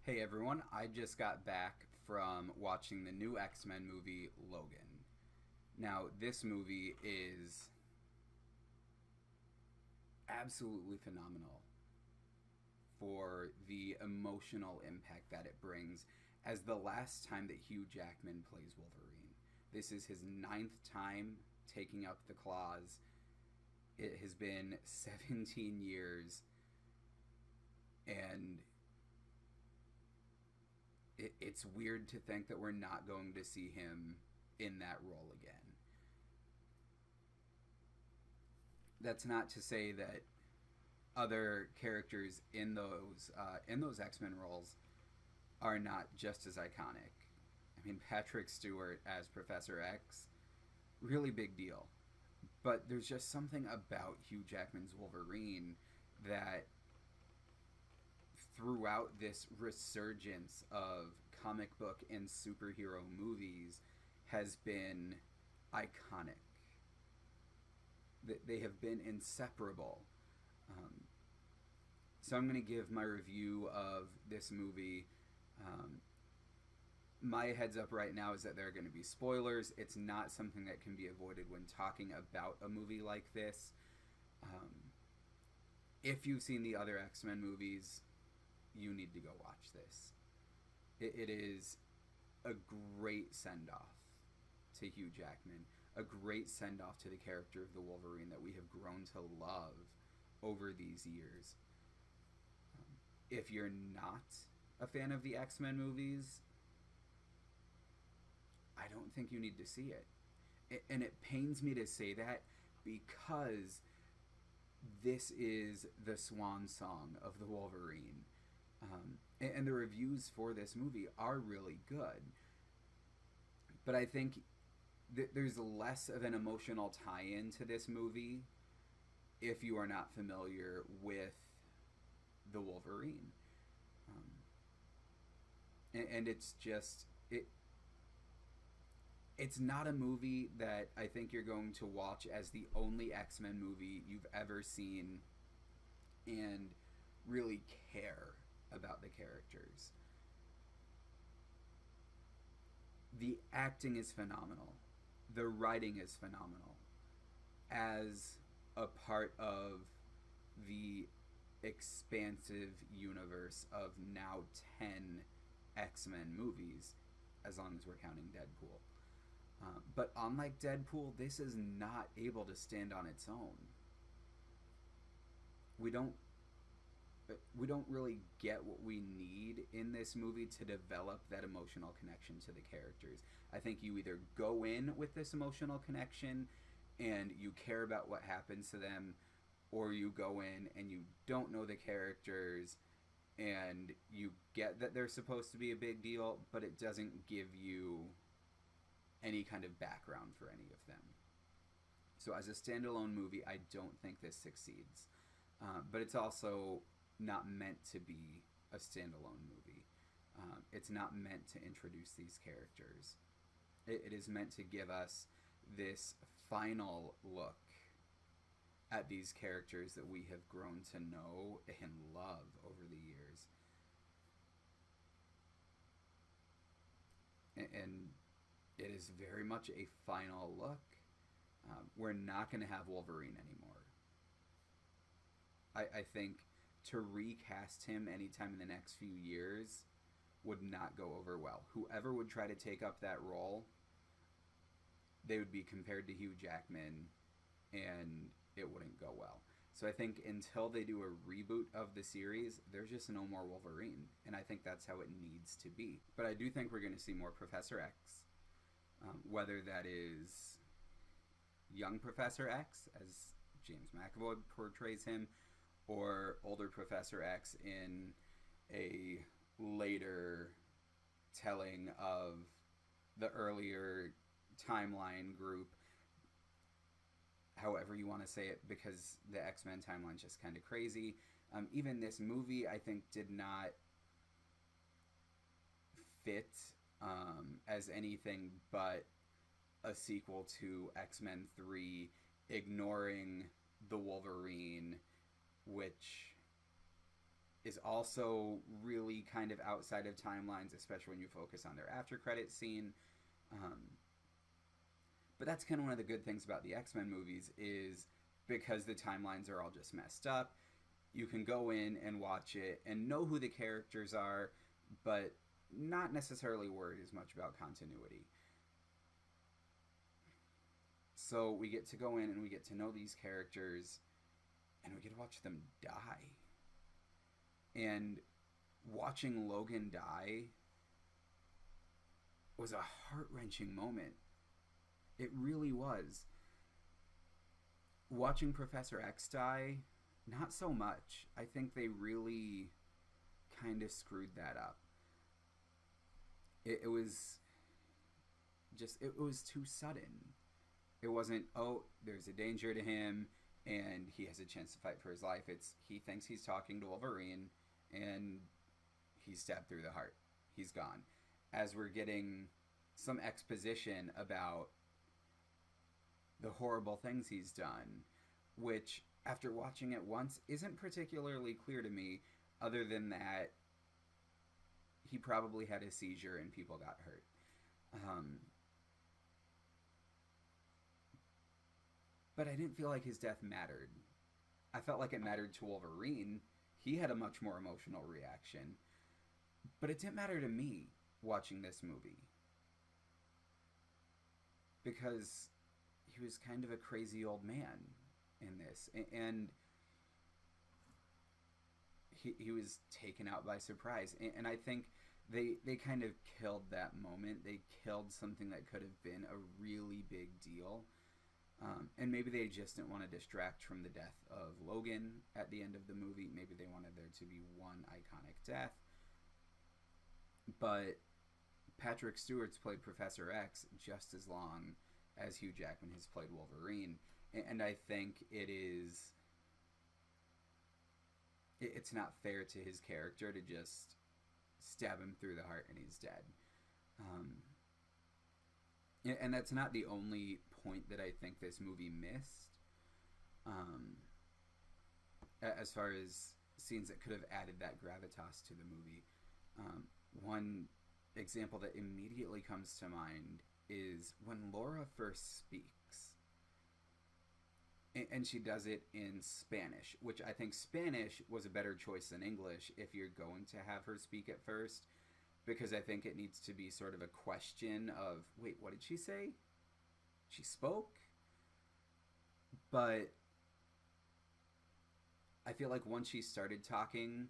Hey everyone, I just got back from watching the new X-Men movie, Logan. Now, this movie is absolutely phenomenal for the emotional impact that it brings as the last time that Hugh Jackman plays Wolverine. This is his ninth time taking up the claws. It has been 17 years, and it's weird to think that we're not going to see him in that role again. That's not to say that other characters in those X Men roles are not just as iconic. I mean, Patrick Stewart as Professor X, really big deal. But there's just something about Hugh Jackman's Wolverine that throughout this resurgence of comic book and superhero movies has been iconic. They have been inseparable. Um, so I'm going to give my review of this movie. Um, my heads up right now is that there are going to be spoilers. It's not something that can be avoided when talking about a movie like this. Um, if you've seen the other X-Men movies, you need to go watch this. It is a great send off to Hugh Jackman, a great send off to the character of the Wolverine that we have grown to love over these years. If you're not a fan of the X-Men movies, I don't think you need to see it. And it pains me to say that because this is the swan song of the Wolverine. And the reviews for this movie are really good. But I think there's less of an emotional tie-in to this movie if you are not familiar with the Wolverine. Um, and it's just it's not a movie that I think you're going to watch as the only X-Men movie you've ever seen and really care about the characters. The acting is phenomenal. The writing is phenomenal. As a part of the expansive universe of now 10 X-Men movies, as long as we're counting Deadpool. But unlike Deadpool, this is not able to stand on its own. We don't we don't really get what we need in this movie to develop that emotional connection to the characters. I think you either go in with this emotional connection and you care about what happens to them, or you go in and you don't know the characters and you get that they're supposed to be a big deal, but it doesn't give you any kind of background for any of them. So as a standalone movie, I don't think this succeeds. But it's also not meant to be a standalone movie. It's not meant to introduce these characters. It is meant to give us this final look at these characters that we have grown to know and love over the years. And it is very much a final look. We're not going to have Wolverine anymore. I think to recast him anytime in the next few years would not go over well. Whoever would try to take up that role, they would be compared to Hugh Jackman, and it wouldn't go well. So I think until they do a reboot of the series, there's just no more Wolverine, and I think that's how it needs to be. But I do think we're going to see more Professor X, whether that is young Professor X, as James McAvoy portrays him, or older Professor X in a later telling of the earlier timeline group, however you want to say it, because the X-Men timeline is just kind of crazy. Even this movie, I think, did not fit as anything but a sequel to X-Men 3, ignoring the Wolverine, which is also really kind of outside of timelines, especially when you focus on their after credit scene. Um, but that's kind of one of the good things about the X-Men movies is because the timelines are all just messed up, you can go in and watch it and know who the characters are, but not necessarily worried as much about continuity. So we get to go in and we get to know these characters and we get to watch them die. And watching Logan die was a heart wrenching moment. It really was. Watching Professor X die, not so much. I think they really kind of screwed that up. It was just, it was too sudden. It wasn't, oh, there's a danger to him and he has a chance to fight for his life. It's, he thinks he's talking to Wolverine and he's stabbed through the heart. He's gone. As we're getting some exposition about the horrible things he's done, which after watching it once isn't particularly clear to me, other than that he probably had a seizure and people got hurt. But I didn't feel like his death mattered. I felt like it mattered to Wolverine. He had a much more emotional reaction. But it didn't matter to me watching this movie. Because he was kind of a crazy old man in this. And he was taken out by surprise. And I think they kind of killed that moment. They killed something that could have been a really big deal. And maybe they just didn't want to distract from the death of Logan at the end of the movie. Maybe they wanted there to be one iconic death. But Patrick Stewart's played Professor X just as long as Hugh Jackman has played Wolverine. And I think it's not fair to his character to just stab him through the heart and he's dead. And that's not the only point that I think this movie missed. As far as scenes that could have added that gravitas to the movie. One example that immediately comes to mind is when Laura first speaks. And she does it in Spanish, which I think Spanish was a better choice than English if you're going to have her speak at first. Because I think it needs to be sort of a question of, wait, what did she say? She spoke? But I feel like once she started talking,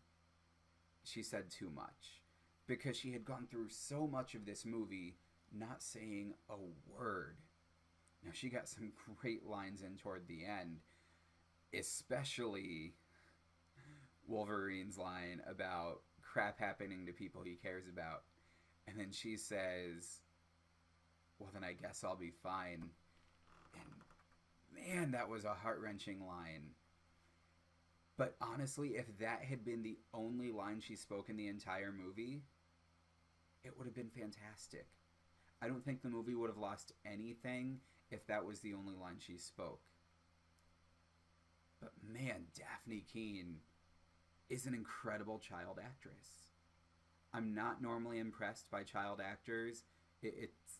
she said too much. Because she had gone through so much of this movie not saying a word. Now, she got some great lines in toward the end, especially Wolverine's line about crap happening to people he cares about. And then she says, well, then I guess I'll be fine. And man, that was a heart-wrenching line. But honestly, if that had been the only line she spoke in the entire movie, it would have been fantastic. I don't think the movie would have lost anything if that was the only line she spoke. But man, Daphne Keane is an incredible child actress. I'm not normally impressed by child actors. It's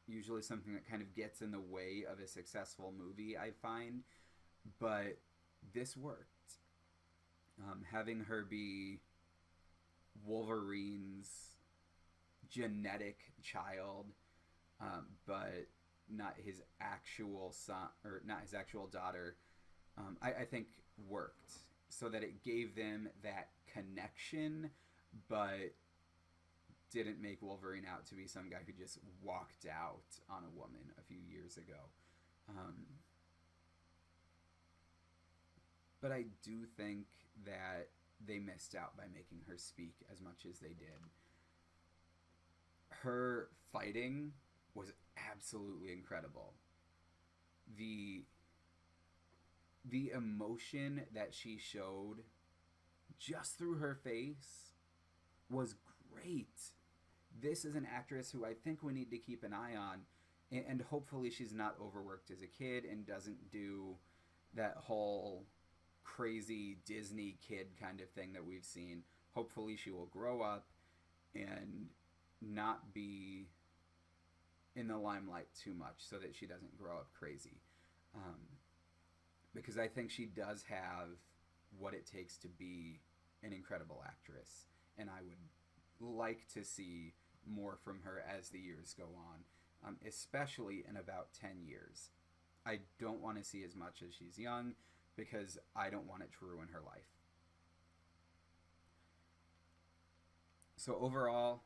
usually something that kind of gets in the way of a successful movie, I find. But this worked. Having her be Wolverine's genetic child, but not his actual son, or not his actual daughter, I think worked. So that it gave them that connection, but didn't make Wolverine out to be some guy who just walked out on a woman a few years ago. But I do think that they missed out by making her speak as much as they did. Her fighting was absolutely incredible. The emotion that she showed just through her face was great. This is an actress who I think we need to keep an eye on, and hopefully she's not overworked as a kid and doesn't do that whole crazy Disney kid kind of thing that we've seen. Hopefully, she will grow up and not be in the limelight too much so that she doesn't grow up crazy. Um, because I think she does have what it takes to be an incredible actress. And I would like to see more from her as the years go on, especially in about 10 years. I don't want to see as much as she's young because I don't want it to ruin her life. So overall,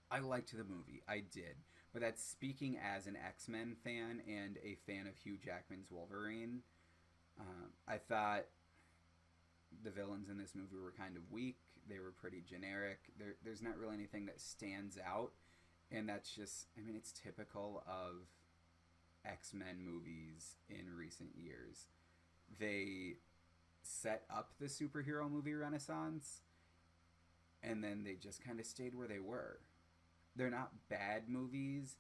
I liked the movie. I did. But that's speaking as an X-Men fan and a fan of Hugh Jackman's Wolverine. I thought the villains in this movie were kind of weak. They were pretty generic. There's not really anything that stands out. And that's just, I mean, it's typical of X-Men movies in recent years. They set up the superhero movie renaissance, and then they just kind of stayed where they were. They're not bad movies,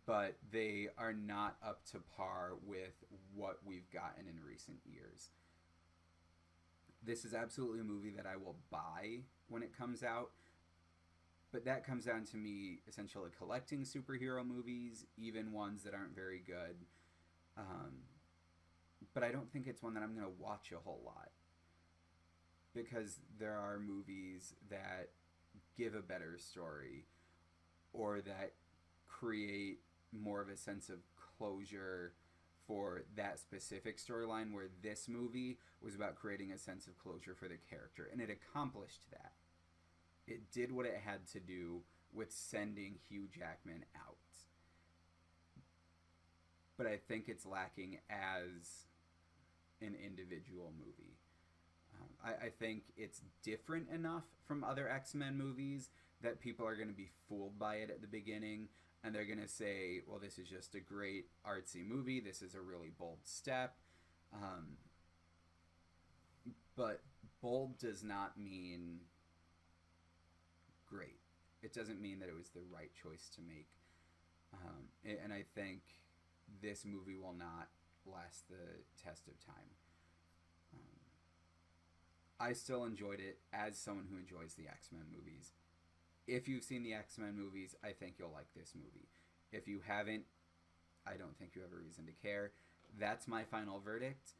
but they are not up to par with what we've gotten in recent years. This is absolutely a movie that I will buy when it comes out, but that comes down to me essentially collecting superhero movies, even ones that aren't very good. But I don't think it's one that I'm going to watch a whole lot, because there are movies that give a better story or that create more of a sense of closure for that specific storyline, where this movie was about creating a sense of closure for the character, and it accomplished that. It did what it had to do with sending Hugh Jackman out. But I think it's lacking as an individual movie. I think it's different enough from other X-Men movies that people are going to be fooled by it at the beginning, and they're going to say, well, this is just a great artsy movie, this is a really bold step. But bold does not mean great. It doesn't mean that it was the right choice to make. And I think this movie will not last the test of time. I still enjoyed it as someone who enjoys the X-Men movies. If you've seen the X-Men movies, I think you'll like this movie. If you haven't, I don't think you have a reason to care. That's my final verdict.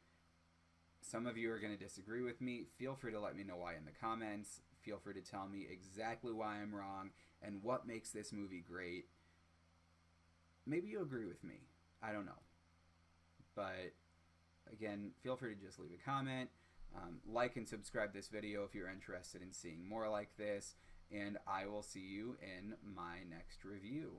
Some of you are going to disagree with me. Feel free to let me know why in the comments. Feel free to tell me exactly why I'm wrong and what makes this movie great. Maybe you agree with me. I don't know. But again, feel free to just leave a comment. Like and subscribe this video if you're interested in seeing more like this. And I will see you in my next review.